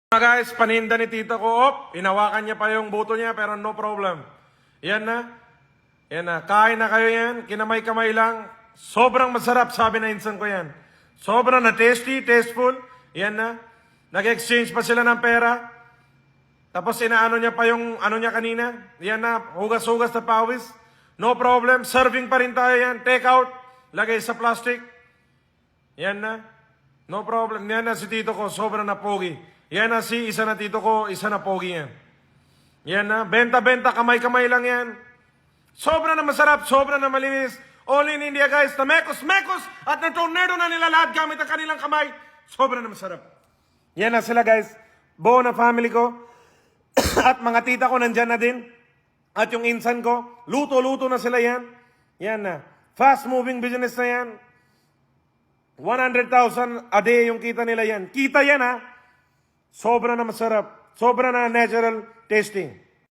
Guys, paninda ni tita ko. Inawakan niya pa yung buto niya pero no problem. Yan na. Yan na. Kain na kayo yan. Kinamay-kamay lang. Sobrang masarap, sabi na insan ko yan. Sobrang na tasty, tasteful. Yan na. Nag-exchange pa sila ng pera. Tapos inaano niya pa yung ano niya kanina. Yan na. Hugas-hugas na pawis. No problem. Serving pa rin tayo yan. Take out. Lagay sa plastic. Yan na. No problem. Yan na si tito ko. Sobrang na pogi. Yan na si isa na tito ko, isa na pogi yan. Yan na, benta-benta, kamay-kamay lang yan. Sobra na masarap, sobra na malinis. All in India guys, na mekos-mekos at na tornado na nila lahat gamit ang kanilang kamay. Sobra na masarap. Yan na sila guys, buo na family ko. At mga tita ko nandyan na din. At yung insan ko, luto-luto na sila yan. Yan na, fast-moving business na yan. 100,000 a day yung kita nila yan. Kita yan ha. Sobra na masarap. Sobra na natural tasting.